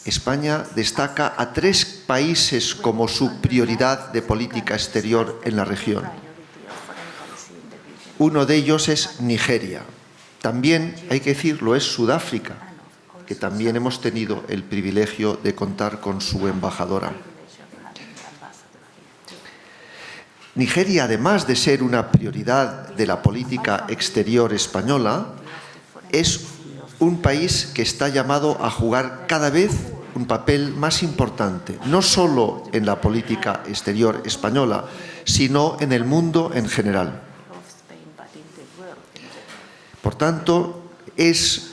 España destaca a 3 países como su prioridad de política exterior en la región. Uno de ellos es Nigeria. También, hay que decirlo, es Sudáfrica, que también hemos tenido el privilegio de contar con su embajadora. Nigeria, además de ser una prioridad de la política exterior española, es un país que está llamado a jugar cada vez un papel más importante, no solo en la política exterior española, sino en el mundo en general. Por tanto, es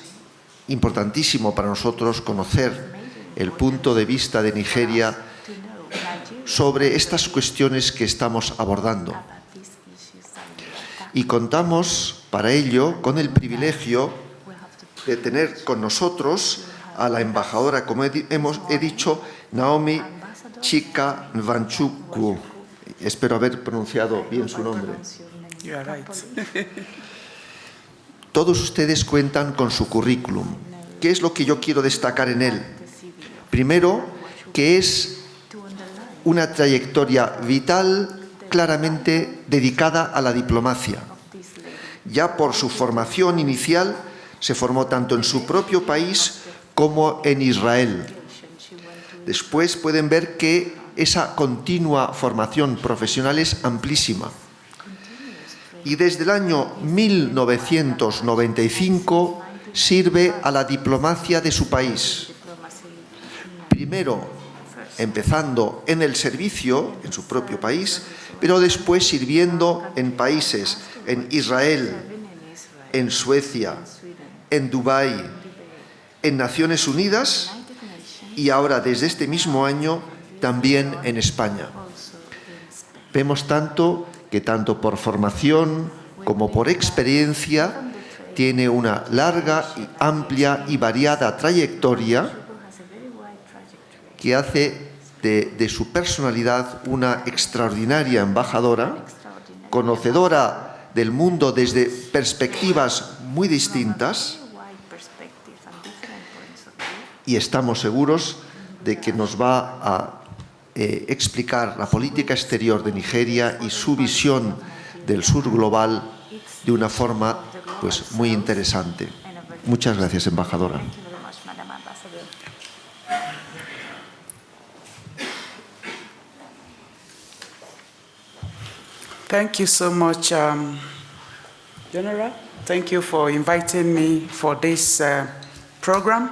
importantísimo para nosotros conocer el punto de vista de Nigeria sobre estas cuestiones que estamos abordando. Y contamos para ello con el privilegio de tener con nosotros a la embajadora, como he dicho, Naomi Chika-Nwanchukwu. Espero haber pronunciado bien su nombre. Todos ustedes cuentan con su currículum. ¿Qué es lo que yo quiero destacar en él? Primero, que es una trayectoria vital claramente dedicada a la diplomacia. Ya por su formación inicial, se formó tanto en su propio país como en Israel. Después pueden ver que esa continua formación profesional es amplísima. Y desde el año 1995 sirve a la diplomacia de su país. Primero, empezando en el servicio, en su propio país, pero después sirviendo en países, en Israel, en Suecia, en Dubái, en Naciones Unidas y ahora, desde este mismo año, también en España. Vemos que tanto por formación como por experiencia tiene una larga, amplia y variada trayectoria que hace de su personalidad una extraordinaria embajadora, conocedora del mundo desde perspectivas muy distintas, y estamos seguros de que nos va a explicar la política exterior de Nigeria y su visión del sur global de una forma muy interesante. Muchas gracias, embajadora. Thank you so much, General. Thank you for inviting me for this program.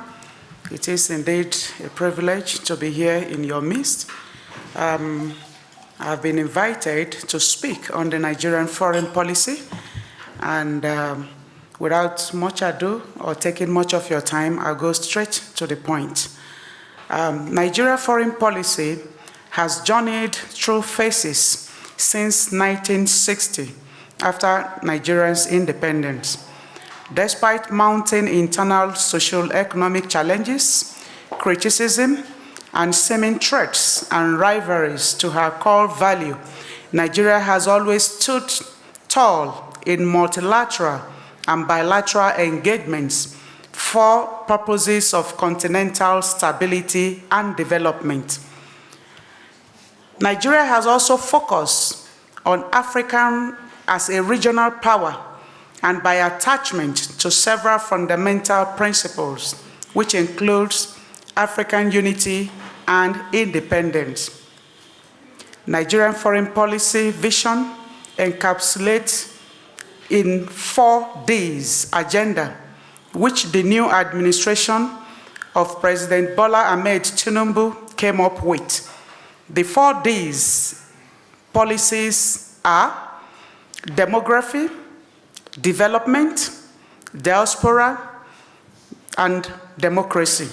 It is indeed a privilege to be here in your midst. I've been invited to speak on the Nigerian foreign policy, and without much ado or taking much of your time, I'll go straight to the point. Nigeria foreign policy has journeyed through phases since 1960, after Nigeria's independence. Despite mounting internal socio-economic challenges, criticism, and seeming threats and rivalries to her core value, Nigeria has always stood tall in multilateral and bilateral engagements for purposes of continental stability and development. Nigeria has also focused on Africa as a regional power and by attachment to several fundamental principles, which includes African unity and independence. Nigerian foreign policy vision encapsulates in 4 Ds agenda, which the new administration of President Bola Ahmed Tinubu came up with. The 4 Ds policies are demography, development, diaspora, and democracy,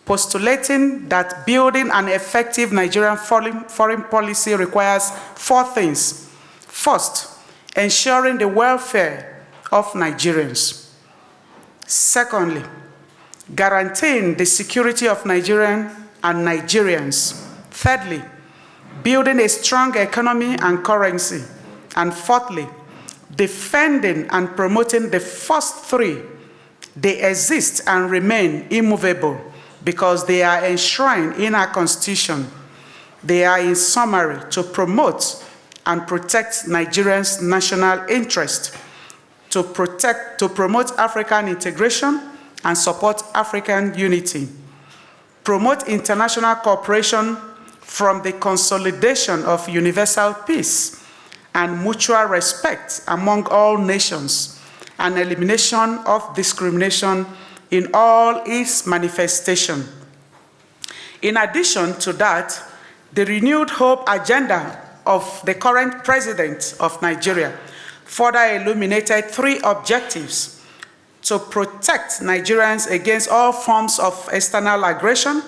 postulating that building an effective Nigerian foreign policy requires 4 things. First, ensuring the welfare of Nigerians. Secondly, guaranteeing the security of Nigerians and Nigerians. Thirdly, building a strong economy and currency. And fourthly, defending and promoting the first 3. They exist and remain immovable because they are enshrined in our Constitution. They are, in summary, to promote and protect Nigerians' national interest, to promote African integration and support African unity, promote international cooperation from the consolidation of universal peace and mutual respect among all nations, and elimination of discrimination in all its manifestations. In addition to that, the renewed hope agenda of the current president of Nigeria further illuminated 3 objectives: to protect Nigerians against all forms of external aggression,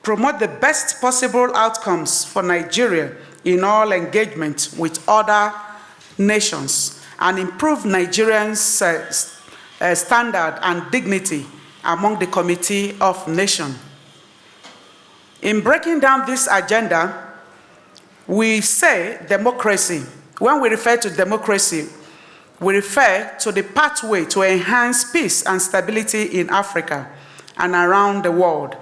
promote the best possible outcomes for Nigeria in all engagement with other nations, and improve Nigerians' standard and dignity among the Committee of Nations. In breaking down this agenda, we say democracy. When we refer to democracy, we refer to the pathway to enhance peace and stability in Africa and around the world,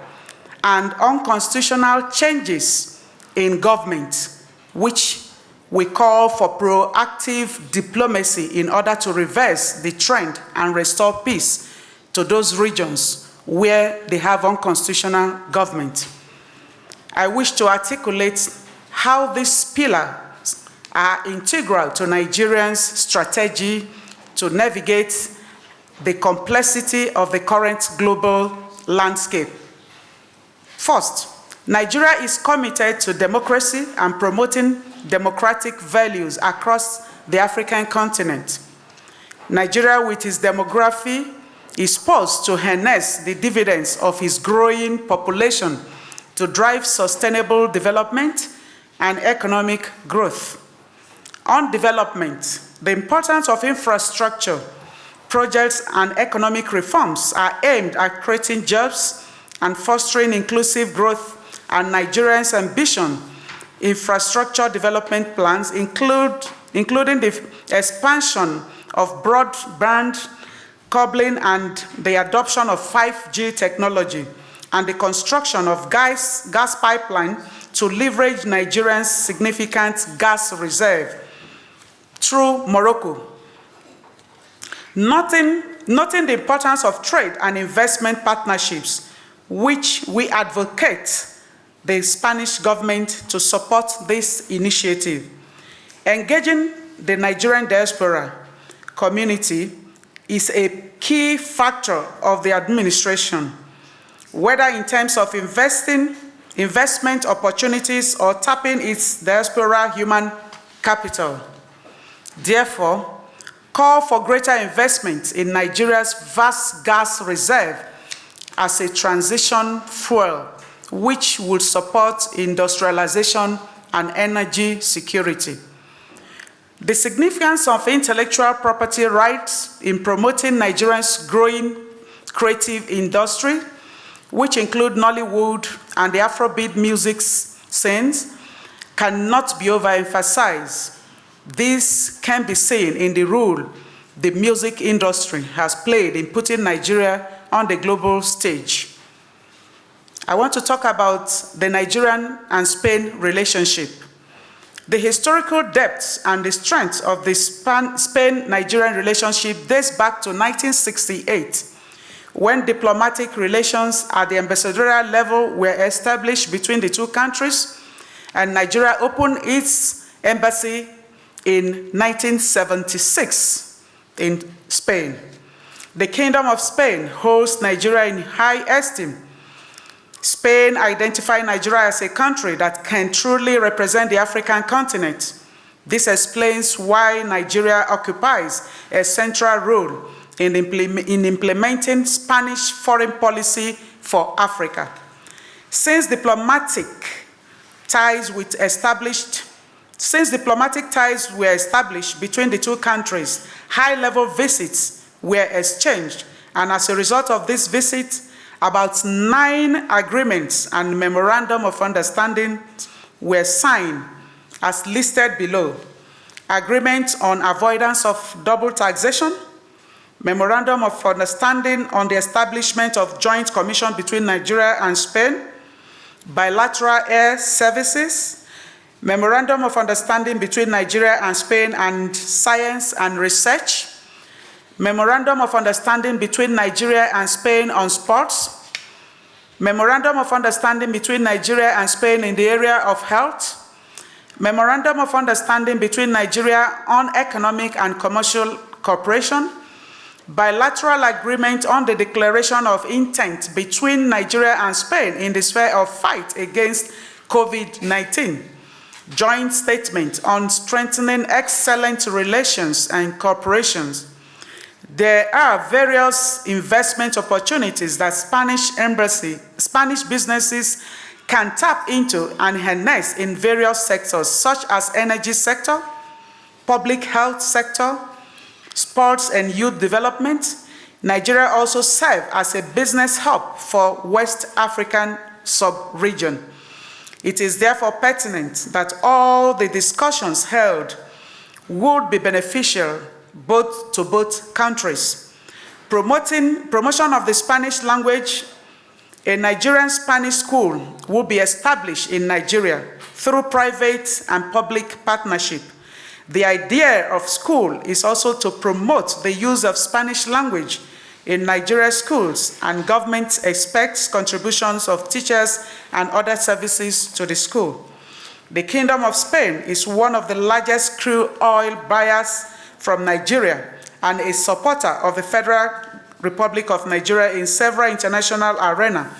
and unconstitutional changes in government, which we call for proactive diplomacy in order to reverse the trend and restore peace to those regions where they have unconstitutional government. I wish to articulate how these pillars are integral to Nigerians' strategy to navigate the complexity of the current global landscape. First, Nigeria is committed to democracy and promoting democratic values across the African continent. Nigeria, with its demography, is poised to harness the dividends of its growing population to drive sustainable development and economic growth. On development, the importance of infrastructure projects and economic reforms are aimed at creating jobs and fostering inclusive growth, and Nigeria's ambition infrastructure development plans including the expansion of broadband cabling and the adoption of 5G technology, and the construction of gas pipeline to leverage Nigeria's significant gas reserve through Morocco. Noting the importance of trade and investment partnerships, which we advocate the Spanish government to support this initiative. Engaging the Nigerian diaspora community is a key factor of the administration, whether in terms of investment opportunities or tapping its diaspora human capital. Therefore, call for greater investment in Nigeria's vast gas reserve as a transition fuel, which would support industrialization and energy security. The significance of intellectual property rights in promoting Nigeria's growing creative industry, which include Nollywood and the Afrobeat music scenes, cannot be overemphasized. This can be seen in the role the music industry has played in putting Nigeria on the global stage. I want to talk about the Nigerian and Spain relationship. The historical depth and the strength of the Spain-Nigerian relationship dates back to 1968, when diplomatic relations at the ambassadorial level were established between the two countries, and Nigeria opened its embassy in 1976 in Spain. The Kingdom of Spain holds Nigeria in high esteem. Spain identified Nigeria as a country that can truly represent the African continent. This explains why Nigeria occupies a central role in implementing Spanish foreign policy for Africa. Since diplomatic ties were established between the two countries, high-level visits were exchanged, and as a result of this visit, about 9 agreements and memorandum of understanding were signed as listed below. Agreements on avoidance of double taxation, Memorandum of Understanding on the Establishment of Joint Commission between Nigeria and Spain, bilateral air services, Memorandum of Understanding between Nigeria and Spain and Science and Research, Memorandum of Understanding between Nigeria and Spain on sports, Memorandum of Understanding between Nigeria and Spain in the area of health, Memorandum of Understanding between Nigeria on economic and commercial cooperation, bilateral agreement on the declaration of intent between Nigeria and Spain in the sphere of fight against COVID-19, joint statement on strengthening excellent relations and cooperations. There are various investment opportunities that Spanish businesses can tap into and harness in various sectors, such as energy sector, public health sector, sports and youth development. Nigeria also serves as a business hub for West African sub-region. It is therefore pertinent that all the discussions held would be beneficial to both countries. Promotion of the Spanish language, a Nigerian Spanish school will be established in Nigeria through private and public partnership. The idea of school is also to promote the use of Spanish language in Nigeria schools, and government expects contributions of teachers and other services to the school. The Kingdom of Spain is one of the largest crude oil buyers from Nigeria and a supporter of the Federal Republic of Nigeria in several international arenas,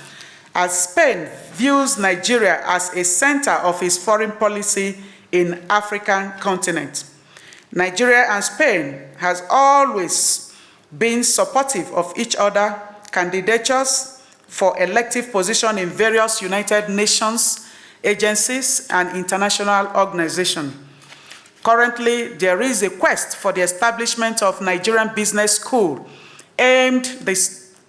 as Spain views Nigeria as a center of its foreign policy in African continent. Nigeria and Spain has always been supportive of each other candidatures for elective position in various United Nations agencies and international organizations. Currently, there is a quest for the establishment of Nigerian Business School aimed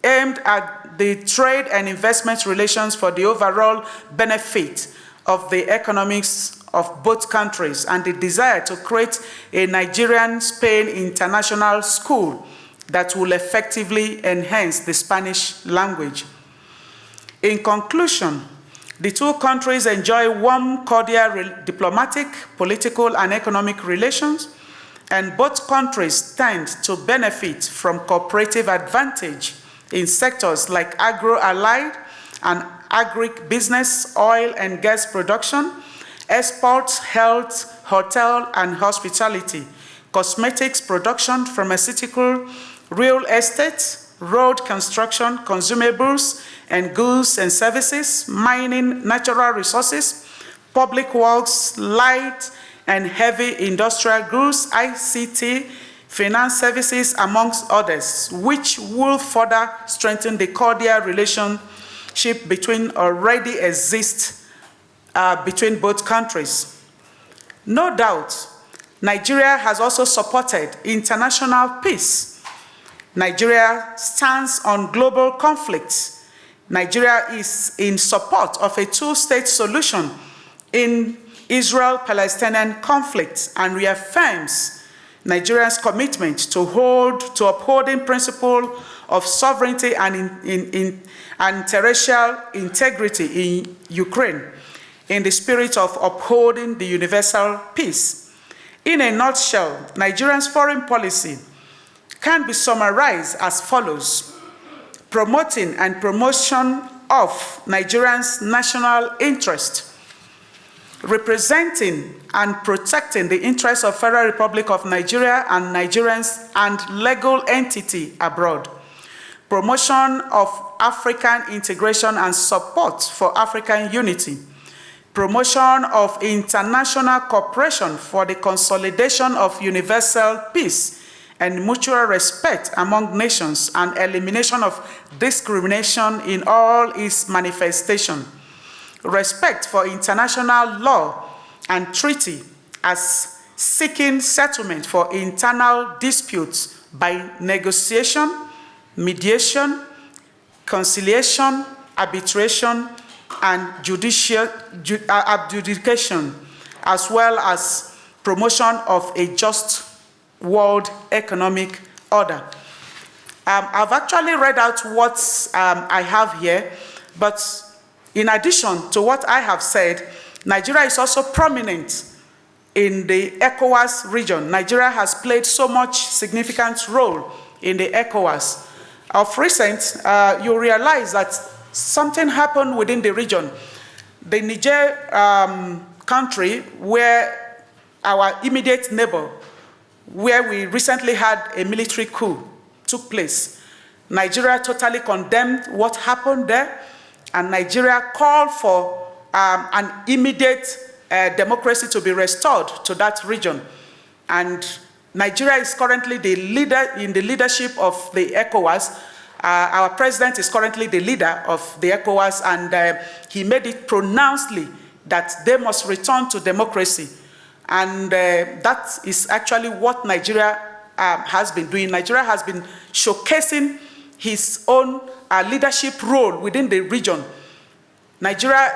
at the trade and investment relations for the overall benefit of the economics of both countries, and the desire to create a Nigerian-Spain international school that will effectively enhance the Spanish language. In conclusion, the two countries enjoy warm, cordial diplomatic, political, and economic relations, and both countries stand to benefit from cooperative advantage in sectors like agro-allied and agribusiness, oil and gas production, exports, health, hotel and hospitality, cosmetics production, pharmaceutical, real estate, road construction, consumables and goods and services, mining, natural resources, public works, light and heavy industrial goods, ICT, finance services, amongst others, which will further strengthen the cordial relationship already exists between both countries. No doubt, Nigeria has also supported international peace. Nigeria stands on global conflicts. Nigeria is in support of a two-state solution in Israel-Palestinian conflict and reaffirms Nigeria's commitment to upholding principle of sovereignty and terrestrial integrity in Ukraine, in the spirit of upholding the universal peace. In a nutshell, Nigeria's foreign policy can be summarized as follows: promoting and promotion of Nigeria's national interest, representing and protecting the interests of Federal Republic of Nigeria and Nigerians and legal entity abroad, promotion of African integration and support for African unity, promotion of international cooperation for the consolidation of universal peace and mutual respect among nations, and elimination of discrimination in all its manifestations, respect for international law and treaty as seeking settlement for internal disputes by negotiation, mediation, conciliation, arbitration, and adjudication, as well as promotion of a just world economic order. I've actually read out what I have here, but in addition to what I have said, Nigeria is also prominent in the ECOWAS region. Nigeria has played so much significant role in the ECOWAS. Of recent, you realize that something happened within the region. The Niger country, where our immediate neighbor, where we recently had a military coup, took place. Nigeria totally condemned what happened there, and Nigeria called for an immediate democracy to be restored to that region. And Nigeria is currently the leader in the leadership of the ECOWAS. Our president is currently the leader of the ECOWAS, and he made it pronouncedly that they must return to democracy. And that is actually what Nigeria has been doing. Nigeria has been showcasing his own leadership role within the region. Nigeria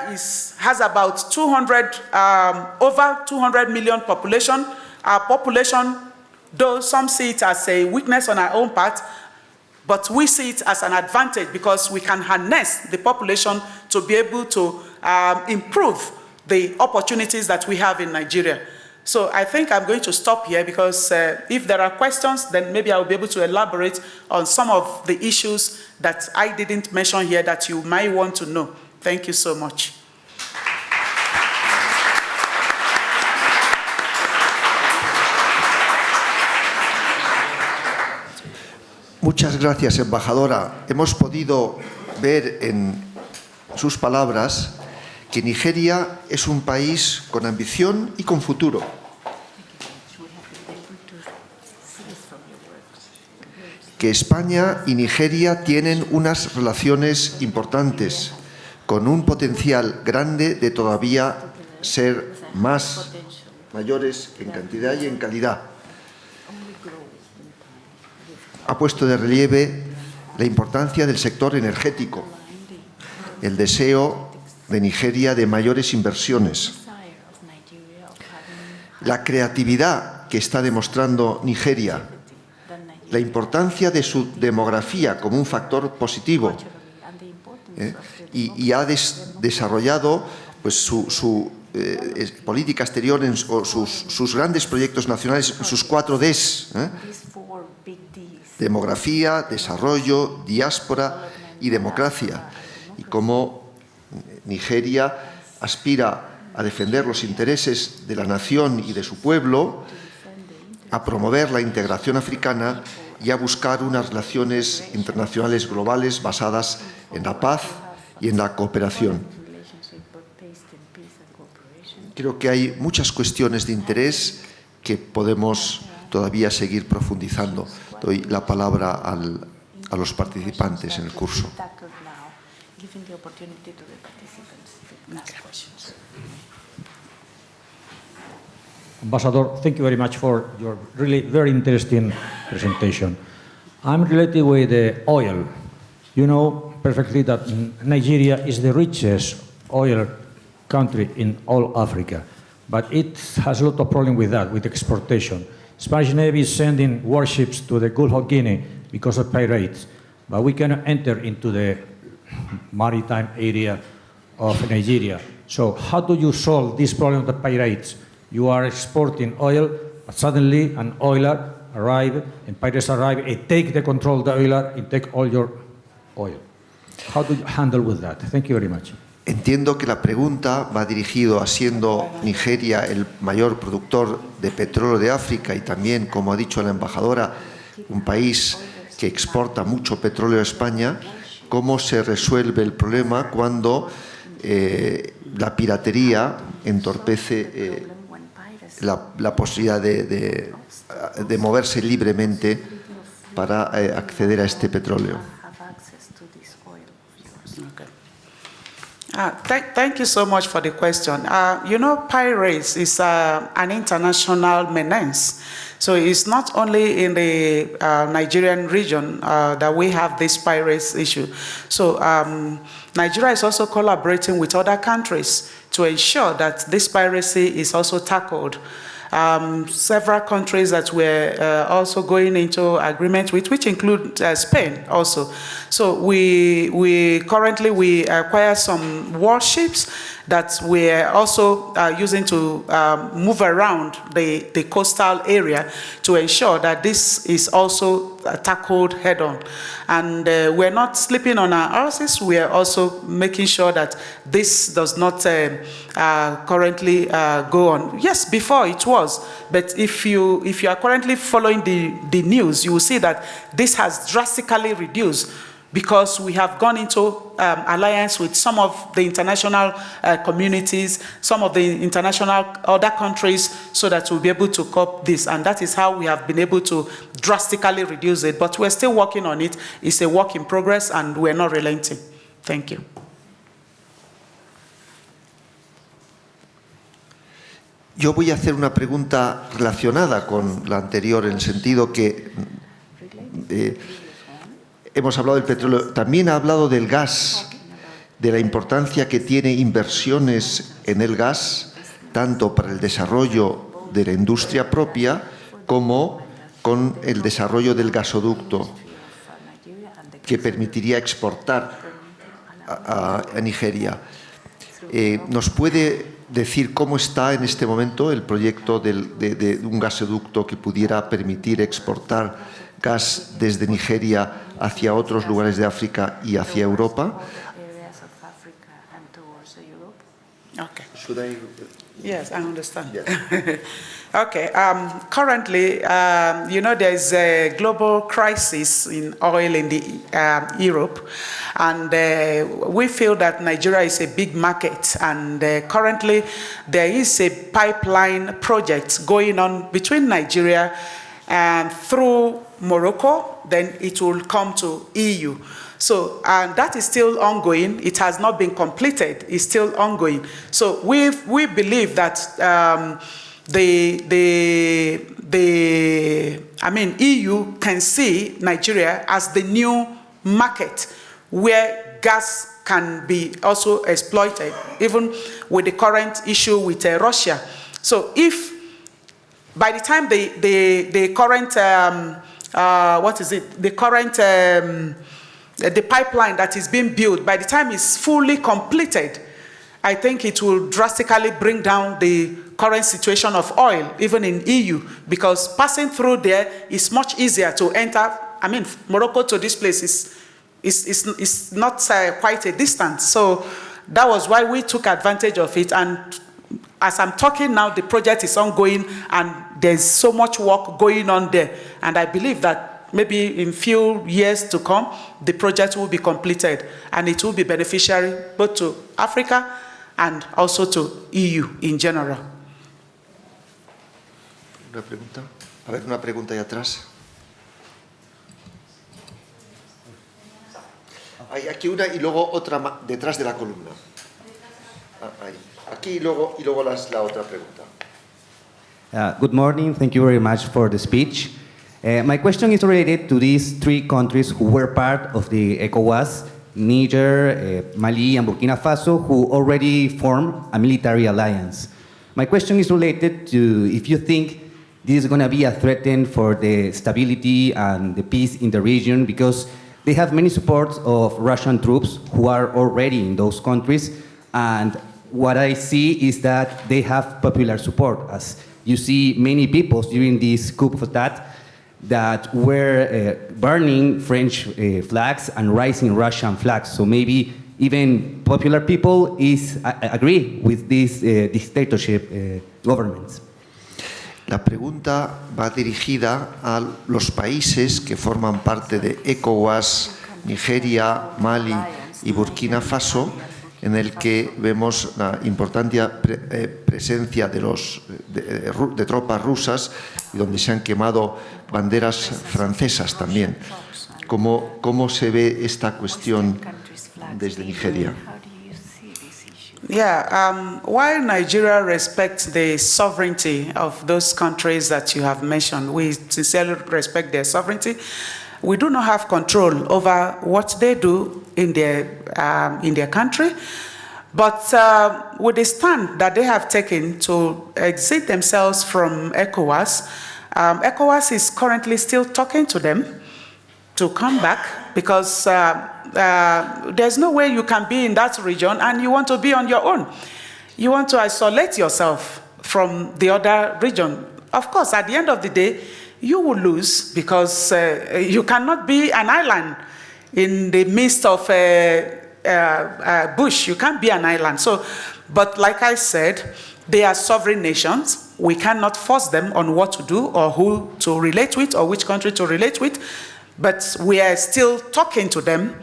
has about over 200 million population. Our population, though some see it as a weakness on our own part, but we see it as an advantage because we can harness the population to be able to improve the opportunities that we have in Nigeria. So I think I'm going to stop here because if there are questions, then maybe I'll be able to elaborate on some of the issues that I didn't mention here that you might want to know. Thank you so much. Muchas gracias, embajadora. Hemos podido ver en sus palabras que Nigeria es un país con ambición y con futuro. Que España y Nigeria tienen unas relaciones importantes, con un potencial grande de todavía ser mayores en cantidad y en calidad. Ha puesto de relieve la importancia del sector energético, el deseo de Nigeria de mayores inversiones, la creatividad que está demostrando Nigeria, la importancia de su demografía como un factor positivo, y ha desarrollado pues, su política exterior o sus grandes proyectos nacionales, sus 4 Ds, demografía, desarrollo, diáspora y democracia, y cómo Nigeria aspira a defender los intereses de la nación y de su pueblo, a promover la integración africana y a buscar unas relaciones internacionales globales basadas en la paz y en la cooperación. Creo que hay muchas cuestiones de interés que podemos todavía seguir profundizando. Doy la palabra a los participantes en el curso. Ambassador, thank you very much for your really very interesting presentation. I'm related with oil. You know perfectly that Nigeria is the richest oil country in all Africa, but it has a lot of problem with that, with exportation. Spanish Navy is sending warships to the Gulf of Guinea because of pirates, but we cannot enter into the maritime area of Nigeria. So how do you solve this problem of the pirates? You are exporting oil, but suddenly an oiler arrives, and pirates arrive, and take the control of the oiler and take all your oil. How do you handle with that? Thank you very much. Entiendo que la pregunta va dirigido a, siendo Nigeria el mayor productor de petróleo de África y también, como ha dicho la embajadora, un país que exporta mucho petróleo a España, ¿cómo se resuelve el problema cuando la piratería entorpece la posibilidad de moverse libremente para acceder a este petróleo? Thank you so much for the question. You know, pirates is an international menace. So it's not only in the Nigerian region that we have this pirates issue. So Nigeria is also collaborating with other countries to ensure that this piracy is also tackled. several countries that we're also going into agreement with, which include Spain also. So we currently acquire some warships that we're also using to move around the coastal area to ensure that this is also tackled head on. And we're not sleeping on our horses. We are also making sure that this does not currently go on. Yes, before it was, but if you are currently following the news, you will see that this has drastically reduced, because we have gone into alliance with some of the international communities, some of the international other countries, so that we'll be able to cope this. And that is how we have been able to drastically reduce it. But we're still working on it. It's a work in progress, and we're not relenting. Thank you. Yo voy a hacer una pregunta relacionada con la anterior, en el sentido que hemos hablado del petróleo, también ha hablado del gas, de la importancia que tiene inversiones en el gas, tanto para el desarrollo de la industria propia como con el desarrollo del gasoducto, que permitiría exportar a Nigeria. ¿Nos puede decir cómo está en este momento el proyecto de un gasoducto que pudiera permitir exportar gas desde Nigeria hacia otros lugares de África y hacia Europa? Okay. Should I... Yes, I understand. Yeah. Okay. Currently, you know, there's a global crisis in oil in the Europe, and we feel that Nigeria is a big market, and currently there is a pipeline project going on between Nigeria and through Morocco, then it will come to EU. So, and that is still ongoing. It has not been completed. It's still ongoing. So we believe that EU can see Nigeria as the new market where gas can be also exploited, even with the current issue with Russia. So if by the time the current the pipeline that is being built, by the time it's fully completed, I think it will drastically bring down the current situation of oil, even in EU, because passing through there is much easier to enter. I mean, Morocco to this place is not quite a distance. So that was why we took advantage of it. And as I'm talking now, the project is ongoing, and there's so much work going on there. And I believe that maybe in few years to come, the project will be completed, and it will be beneficiary both to Africa and also to EU in general. Una pregunta. A ver, una pregunta ahí atrás. Hay aquí una y luego otra detrás de la columna. Ahí. Aquí y luego la otra pregunta. Good morning. Thank you very much for the speech. My question is related to these three countries who were part of the ECOWAS, Niger, Mali, and Burkina Faso, who already formed a military alliance. My question is related to if you think this is going to be a threat for the stability and the peace in the region, because they have many supports of Russian troops who are already in those countries, and what I see is that they have popular support, as you see many people during this coup d'etat that were burning French flags and raising Russian flags. So maybe even popular people agree with these dictatorship governments. La pregunta va dirigida a los países que forman parte de ECOWAS, Nigeria, Mali y Burkina Faso, en el que vemos la importante presencia de tropas rusas y donde se han quemado banderas francesas también. ¿Cómo se ve esta cuestión desde Nigeria? Yeah, while Nigeria respects the sovereignty of those countries that you have mentioned, we sincerely respect their sovereignty. We do not have control over what they do in their country, But with the stand that they have taken to exit themselves from ECOWAS, ECOWAS is currently still talking to them to come back, because there's no way you can be in that region and you want to be on your own. You want to isolate yourself from the other region. Of course, at the end of the day, you will lose, because you cannot be an island in the midst of bush. You can't be an island. So, but like I said, they are sovereign nations. We cannot force them on what to do or who to relate with or which country to relate with. But we are still talking to them.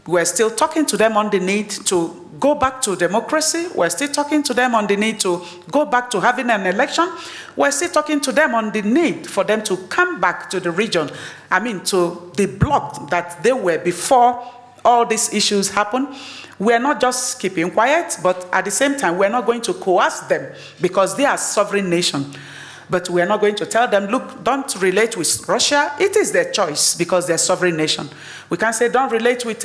We're still talking to them on the need to go back to democracy. We're still talking to them on the need to go back to having an election. We're still talking to them on the need for them to come back to the region. I mean, to the bloc that they were before all these issues happened. We're not just keeping quiet, but at the same time, we're not going to coerce them, because they are a sovereign nation. But we're not going to tell them, look, don't relate with Russia. It is their choice, because they're a sovereign nation. We can't say don't relate with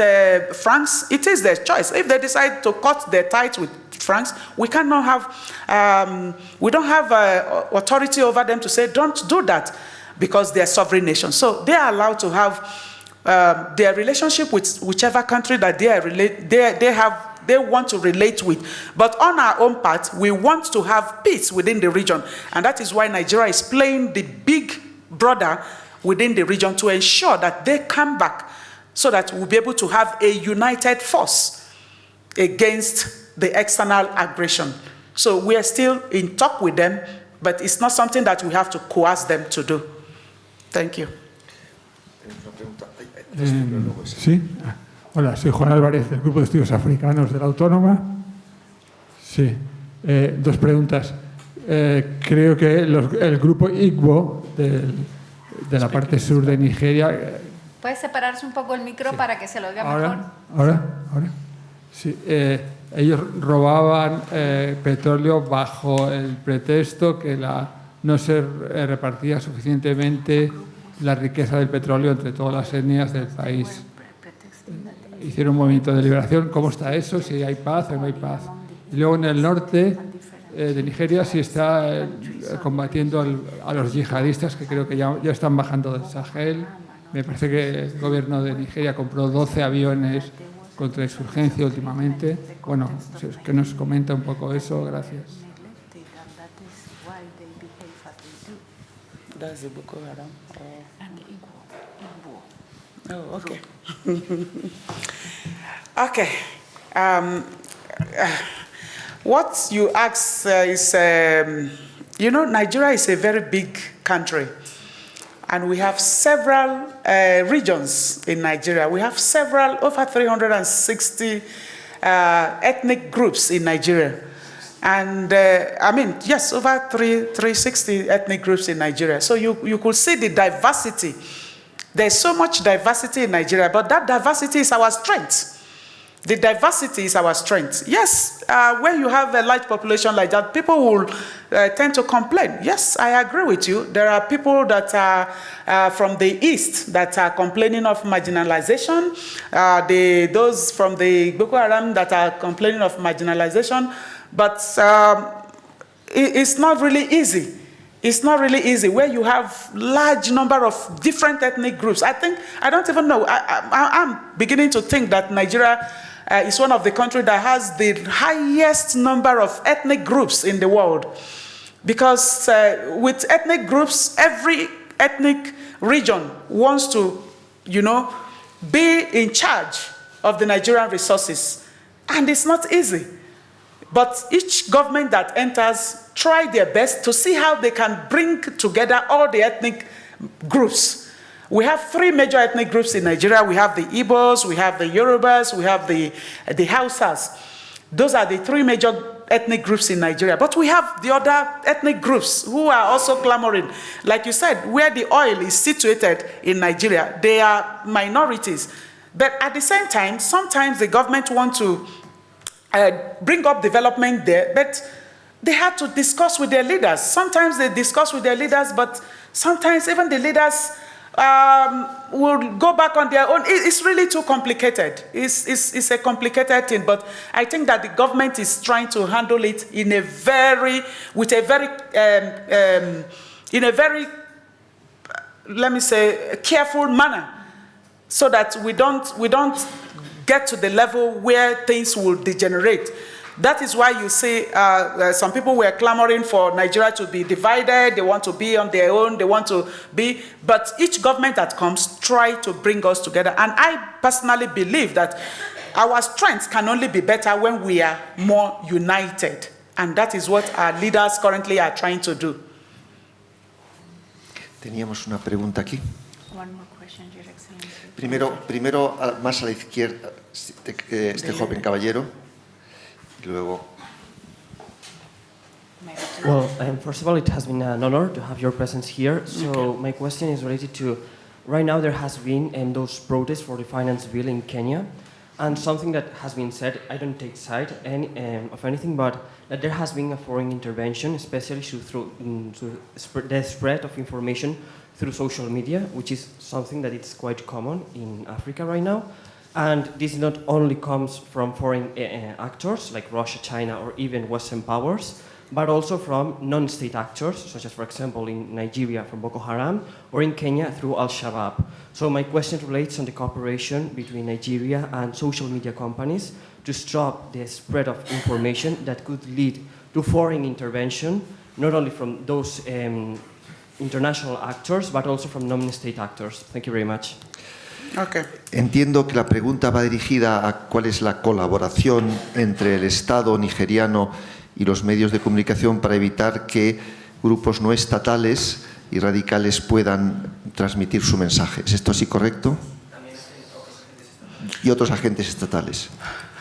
France. It is their choice. If they decide to cut their ties with France, we cannot have, we don't have authority over them to say don't do that, because they're a sovereign nation. So they are allowed to have their relationship with whichever country that they want to relate with. But on our own part, we want to have peace within the region. And that is why Nigeria is playing the big brother within the region to ensure that they come back, so that we'll be able to have a united force against the external aggression. So we are still in talk with them, but it's not something that we have to coerce them to do. Thank you. Sí. Hola, soy Juan Álvarez, del Grupo de Estudios Africanos de la Autónoma. Sí. Dos preguntas. Creo que el grupo IGBO de la parte sur de Nigeria... ¿Puede separarse un poco el micro, sí, para que se lo oiga mejor? ¿Ahora? Sí. Ellos robaban petróleo bajo el pretexto que no se repartía suficientemente la riqueza del petróleo entre todas las etnias del país. Hicieron un movimiento de liberación. ¿Cómo está eso? Si hay paz o no hay paz. Y luego en el norte de Nigeria sí está combatiendo a los yihadistas, que creo que ya están bajando del Sahel. Me parece que el gobierno de Nigeria compró 12 aviones contra insurgencia últimamente. Bueno, que nos comenta un poco eso. Gracias. That's the Boko Haram. And oh, okay. Okay. What you ask is, you know, Nigeria is a very big country, and we have several regions in Nigeria. We have over 360 ethnic groups in Nigeria. And I mean, yes, over 360 ethnic groups in Nigeria. So you could see the diversity. There's so much diversity in Nigeria, but that diversity is our strength. The diversity is our strength. Yes, when you have a large population like that, people will tend to complain. Yes, I agree with you. There are people that are from the east that are complaining of marginalization. Those from the Boko Haram that are complaining of marginalization. But it's not really easy. It's not really easy where you have large number of different ethnic groups. I don't even know. I'm beginning to think that Nigeria is one of the countries that has the highest number of ethnic groups in the world. Because with ethnic groups, every ethnic region wants to, you know, be in charge of the Nigerian resources. And it's not easy. But each government that enters try their best to see how they can bring together all the ethnic groups. We have 3 major ethnic groups in Nigeria. We have the Igbos, we have the Yorubas, we have the Hausas. Those are the 3 major ethnic groups in Nigeria. But we have the other ethnic groups who are also clamoring. Like you said, where the oil is situated in Nigeria, they are minorities. But at the same time, sometimes the government wants to bring up development there, but they had to discuss with their leaders. Sometimes they discuss with their leaders, but sometimes even the leaders will go back on their own. It's really too complicated. It's a complicated thing, but I think that the government is trying to handle it in a very, let me say, careful manner, so that we don't get to the level where things will degenerate. That is why you see some people were clamoring for Nigeria to be divided. They want to be on their own. They want to be, but each government that comes try to bring us together. And I personally believe that our strength can only be better when we are more united. And that is what our leaders currently are trying to do. Teníamos una pregunta aquí. One more question, Your Excellency. Primero más a la izquierda, este joven caballero. Y luego. Well, first of all, it has been an honor to have your presence here. So my question is related to, right now there has been those protests for the finance bill in Kenya, and something that has been said, I don't take side of anything, but that there has been a foreign intervention, especially through the spread of information through social media, which is something that it's quite common in Africa right now. And this not only comes from foreign actors like Russia, China, or even Western powers, but also from non-state actors, such as, for example, in Nigeria from Boko Haram, or in Kenya through Al-Shabaab. So my question relates on the cooperation between Nigeria and social media companies to stop the spread of information that could lead to foreign intervention, not only from those international actors, but also from non-state actors. Thank you very much. Okay. Entiendo que la pregunta va dirigida a cuál es la colaboración entre el Estado nigeriano y los medios de comunicación para evitar que grupos no estatales y radicales puedan transmitir su mensaje. ¿Es esto así correcto? Y otros agentes estatales.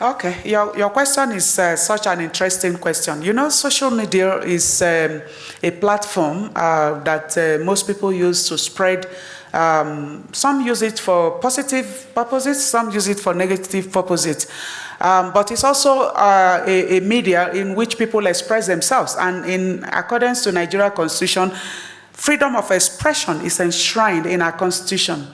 Okay, your question is such an interesting question. You know, social media is a platform that most people use to spread. Some use it for positive purposes, some use it for negative purposes. But it's also a media in which people express themselves. And in accordance to Nigeria Constitution, freedom of expression is enshrined in our Constitution.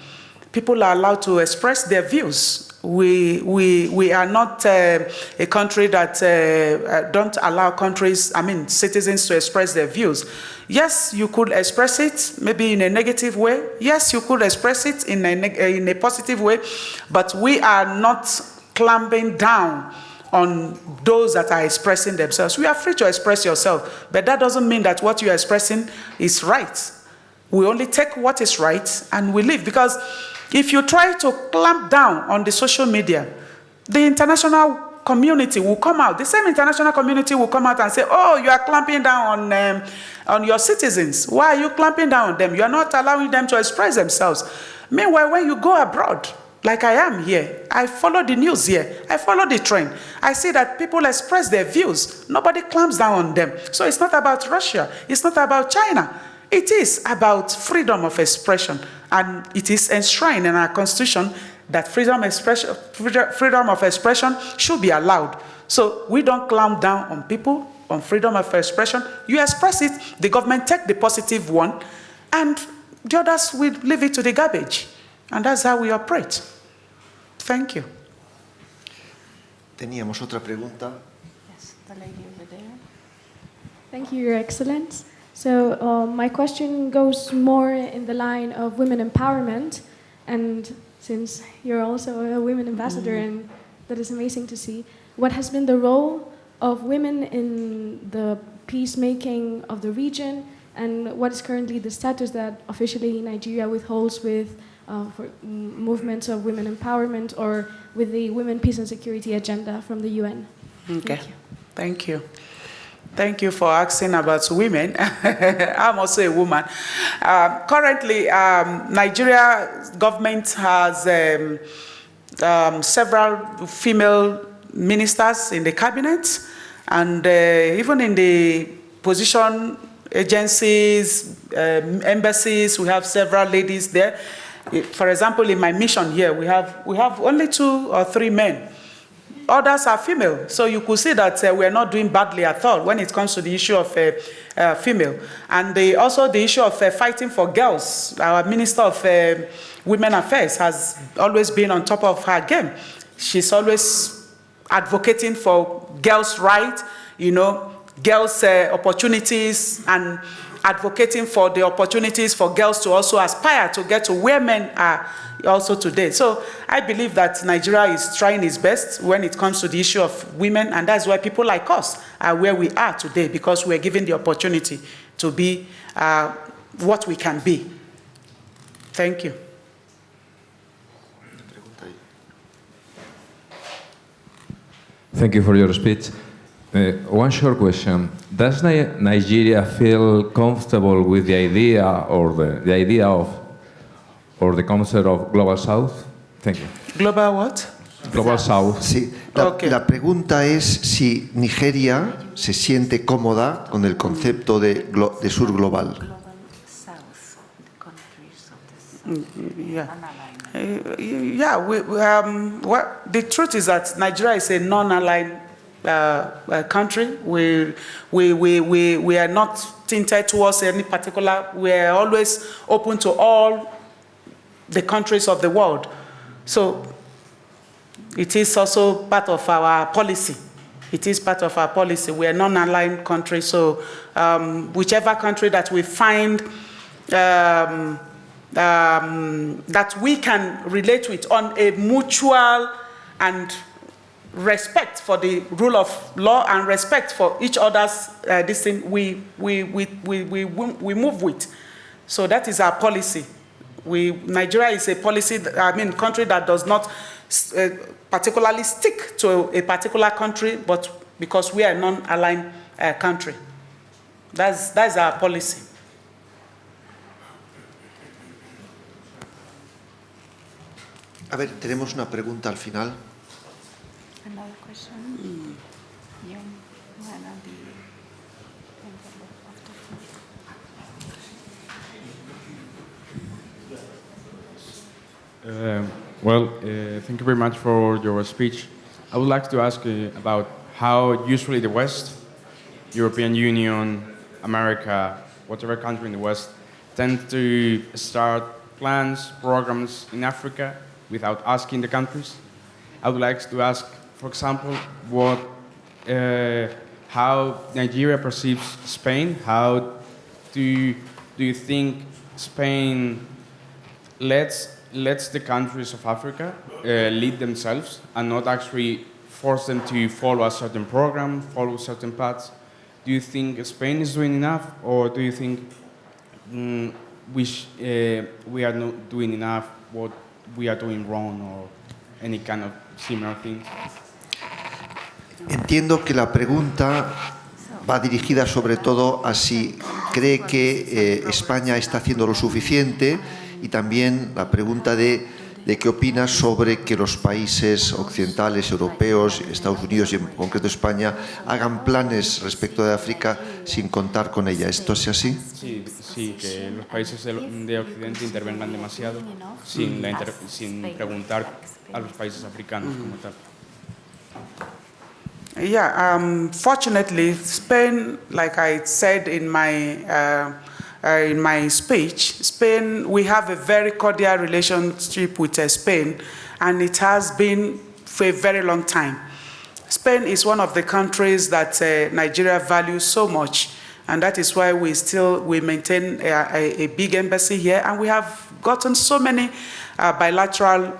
People are allowed to express their views. We are not a country that don't allow citizens to express their views. Yes, you could express it maybe in a negative way. Yes, you could express it in a positive way. But we are not clamping down on those that are expressing themselves. We are free to express yourself, but that doesn't mean that what you are expressing is right. We only take what is right and we leave, because if you try to clamp down on the social media, the international community will come out. The same international community will come out and say, oh, you are clamping down on your citizens. Why are you clamping down on them? You are not allowing them to express themselves. Meanwhile, when you go abroad, like I am here, I follow the news here, I follow the trend. I see that people express their views. Nobody clamps down on them. So it's not about Russia. It's not about China. It is about freedom of expression. And it is enshrined in our Constitution that freedom of expression should be allowed. So we don't clamp down on people on freedom of expression. You express it, the government take the positive one, and the others will leave it to the garbage. And that's how we operate. Thank you. Teníamos otra pregunta. Yes, the lady over there. Thank you, Your Excellence. So my question goes more in the line of women empowerment, and since you're also a women ambassador, and that is amazing to see, what has been the role of women in the peacemaking of the region, and what is currently the status that officially Nigeria withholds with for movements of women empowerment or with the Women, Peace and Security agenda from the UN? Okay, thank you. Thank you for asking about women. I'm also a woman. Currently, Nigeria government has several female ministers in the cabinet, and even in the position agencies, embassies, we have several ladies there. For example, in my mission here, we have only 2 or 3 men others are female. So you could see that we're not doing badly at all when it comes to the issue of female. And also the issue of fighting for girls. Our Minister of Women Affairs has always been on top of her game. She's always advocating for girls' rights, girls' opportunities, and advocating for the opportunities for girls to also aspire to get to where men are also today. So I believe that Nigeria is trying its best when it comes to the issue of women, and that's why people like us are where we are today, because we're given the opportunity to be what we can be. Thank you. Thank you for your speech. One short question. Does Nigeria feel comfortable with the idea or the idea of or the concept of Global South? Thank you. Global what? Global South. Sí, Okay. la pregunta es si Nigeria se siente cómoda con el concepto de sur global. Global South, the countries of the Yeah. non-aligned. Well, the truth is that Nigeria is a non-aligned country. We are not tinted towards any particular. We are always open to all the countries of the world. So it is also part of our policy. It is part of our policy. We are a non-aligned country. So whichever country that we find that we can relate with on a mutual and respect for the rule of law and respect for each other's this thing, we move with. So that is our policy. Nigeria is a country that does not particularly stick to a particular country, but because we are a non-aligned country. That's our policy. A ver, tenemos una pregunta al final. Another question? Yeah, one of Thank you very much for your speech. I would like to ask about how usually the West, European Union, America, whatever country in the West, tend to start plans, programs in Africa without asking the countries. I would like to ask, for example, how Nigeria perceives Spain. How do you think Spain lets the countries of Africa lead themselves and not actually force them to follow a certain program, follow certain paths? Do you think Spain is doing enough, or do you think we are not doing enough, what we are doing wrong, or any kind of similar things? Entiendo que la pregunta va dirigida sobre todo a si cree que España está haciendo lo suficiente, y también la pregunta de qué opina sobre que los países occidentales, europeos, Estados Unidos y en concreto España hagan planes respecto de África sin contar con ella. ¿Esto es así? Sí, que los países de Occidente intervengan demasiado sin preguntar a los países africanos como tal. Yeah, fortunately, Spain, like I said in my speech, Spain, we have a very cordial relationship with Spain, and it has been for a very long time. Spain is one of the countries that Nigeria values so much, and that is why we maintain a big embassy here, and we have gotten so many bilateral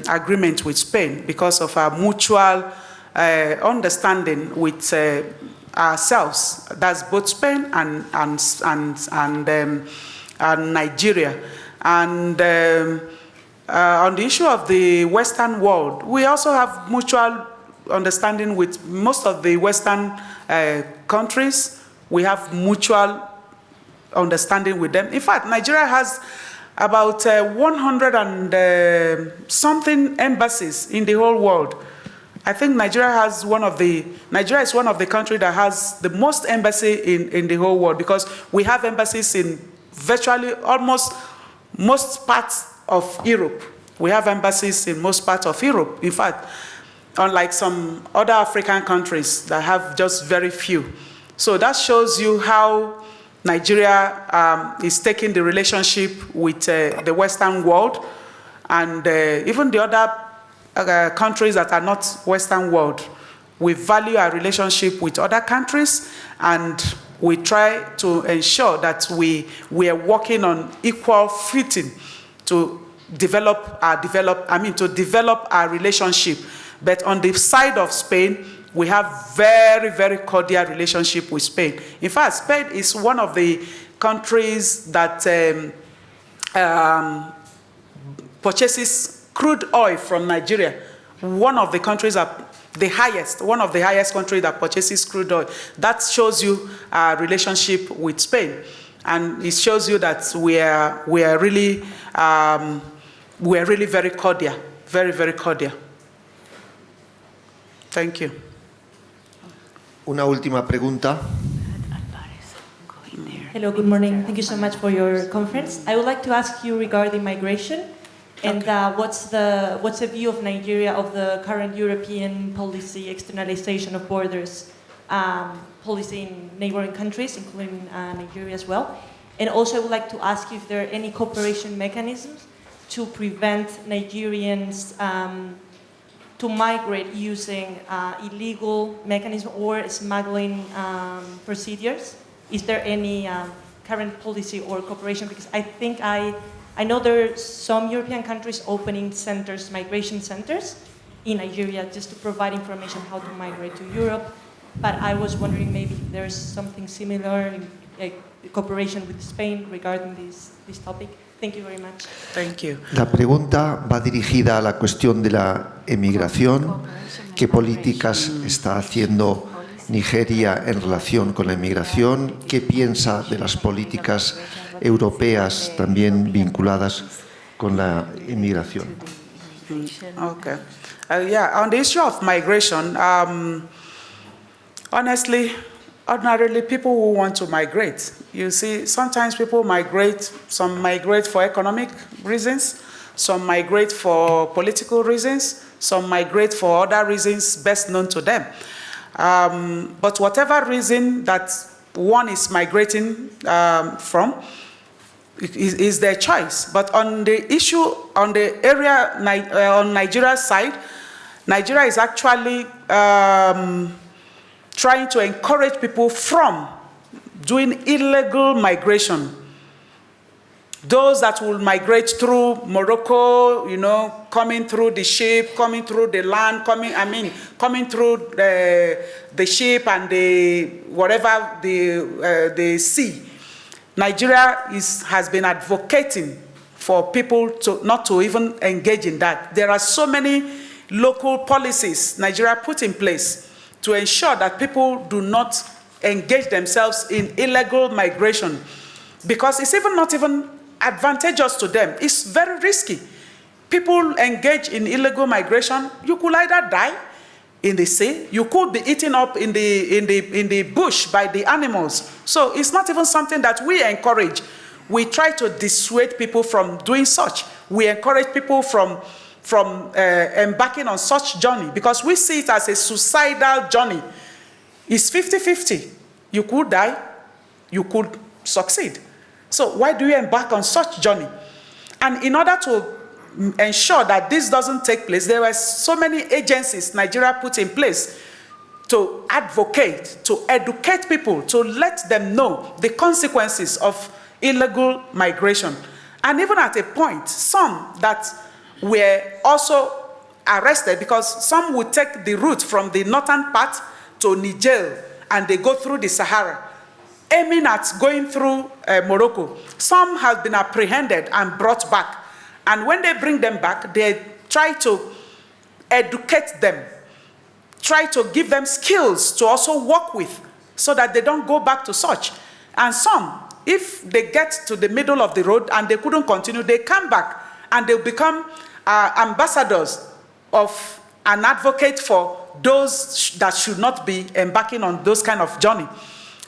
agreements with Spain because of our mutual understanding with ourselves. That's both Spain and Nigeria. And on the issue of the Western world, we also have mutual understanding with most of the Western countries. We have mutual understanding with them. In fact, Nigeria has about 100 and something embassies in the whole world. I think Nigeria is one of the countries that has the most embassy in the whole world, because we have embassies in virtually almost most parts of Europe. We have embassies in most parts of Europe. In fact, unlike some other African countries that have just very few. So that shows you how Nigeria is taking the relationship with the Western world and even the other countries that are not Western world. We value our relationship with other countries, and we try to ensure that we are working on equal footing to develop our relationship. But on the side of Spain, we have very, very cordial relationship with Spain. In fact, Spain is one of the countries that purchases crude oil from Nigeria. One of the countries one of the highest countries that purchases crude oil. That shows you our relationship with Spain, and it shows you that we are really very cordial, very, very cordial. Thank you. Una última pregunta. Hello, good morning. Thank you so much for your conference. I would like to ask you regarding migration and what's the view of Nigeria of the current European policy, externalization of borders policy in neighboring countries, including Nigeria as well. And also I would like to ask you if there are any cooperation mechanisms to prevent Nigerians to migrate using illegal mechanisms or smuggling procedures. Is there any current policy or cooperation? Because I think I know there are some European countries opening centers, migration centers in Nigeria just to provide information how to migrate to Europe. But I was wondering maybe if there's something similar in cooperation with Spain regarding this topic. Thank you very much. Thank you. La pregunta va dirigida a la cuestión de la emigración. ¿Qué políticas está haciendo Nigeria en relación con la emigración? ¿Qué piensa de las políticas europeas también vinculadas con la inmigración? Okay. On the issue of migration, honestly, ordinarily people who want to migrate, you see, sometimes people migrate, some migrate for economic reasons, some migrate for political reasons, some migrate for other reasons best known to them. But whatever reason that one is migrating from, is their choice. But on the issue, on the area, on Nigeria's side, Nigeria is actually trying to encourage people from doing illegal migration. Those that will migrate through Morocco, you know, coming through the ship, coming through the land, coming through the ship and the sea. Nigeria has been advocating for people not to even engage in that. There are so many local policies Nigeria put in place to ensure that people do not engage themselves in illegal migration, because it's not even advantageous to them. It's very risky. People engage in illegal migration, you could either die in the sea, you could be eaten up in the bush by the animals. So it's not even something that we encourage. We try to dissuade people from doing such. We encourage people from embarking on such journey, because we see it as a suicidal journey. It's 50-50. You could die, you could succeed. So why do you embark on such journey? And in order to ensure that this doesn't take place, there were so many agencies Nigeria put in place to advocate, to educate people, to let them know the consequences of illegal migration. And even at a point, some that were also arrested, because some would take the route from the northern part to Niger, and they go through the Sahara, aiming at going through Morocco. Some have been apprehended and brought back. And when they bring them back, they try to educate them, try to give them skills to also work with, so that they don't go back to such. And some, if they get to the middle of the road and they couldn't continue, they come back and they become ambassadors of an advocate for those that should not be embarking on those kind of journey.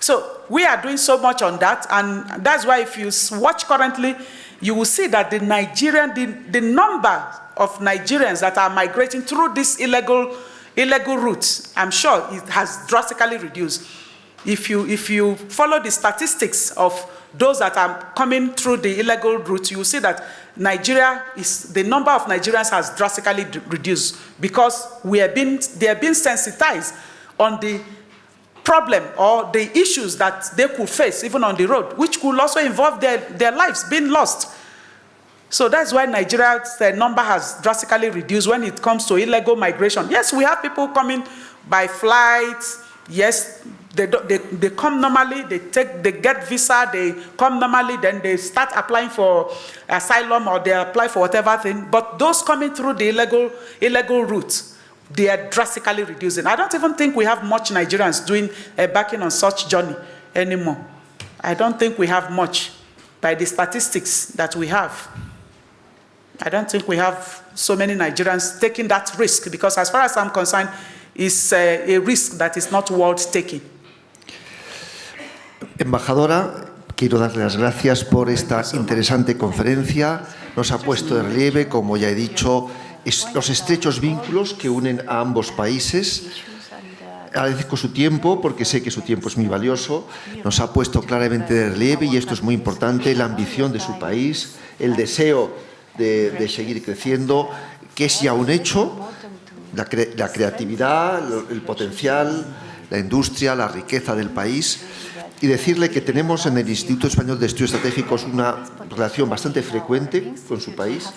So we are doing so much on that, and that's why if you watch currently, you will see that the number of Nigerians that are migrating through this illegal illegal routes, I'm sure it has drastically reduced. If you follow the statistics of those that are coming through the illegal route, you will see that the number of Nigerians has drastically reduced because they are being sensitized on the problem or the issues that they could face even on the road, which could also involve their lives being lost. So that's why Nigeria's number has drastically reduced when it comes to illegal migration. Yes, we have people coming by flights. Yes, they come normally, they get visa, they come normally, then they start applying for asylum or they apply for whatever thing. But those coming through the illegal route, they are drastically reducing. I don't even think we have much Nigerians backing on such journey anymore. I don't think we have much by the statistics that we have. I don't think we have so many Nigerians taking that risk because as far as I'm concerned, it's a risk that is not worth taking. Embajadora, quiero darle las gracias por esta interesante conferencia. Nos ha puesto de relieve, como ya he dicho, los estrechos vínculos que unen a ambos países. Agradezco su tiempo, porque sé que su tiempo es muy valioso. Nos ha puesto claramente de relieve, y esto es muy importante, la ambición de su país, el deseo de seguir creciendo, que es ya un hecho, la creatividad, el potencial, la industria, la riqueza del país. Y decirle que tenemos en el Instituto Español de Estudios Estratégicos una relación bastante frecuente con su país,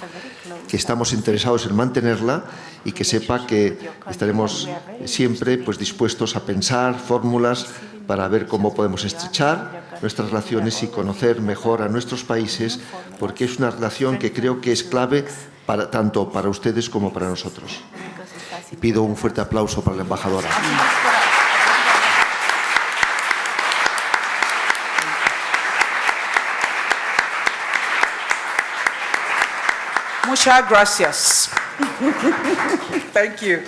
que estamos interesados en mantenerla y que sepa que estaremos siempre dispuestos a pensar fórmulas para ver cómo podemos estrechar nuestras relaciones y conocer mejor a nuestros países, porque es una relación que creo que es clave tanto para ustedes como para nosotros. Y pido un fuerte aplauso para la embajadora. Muchas gracias. Thank you.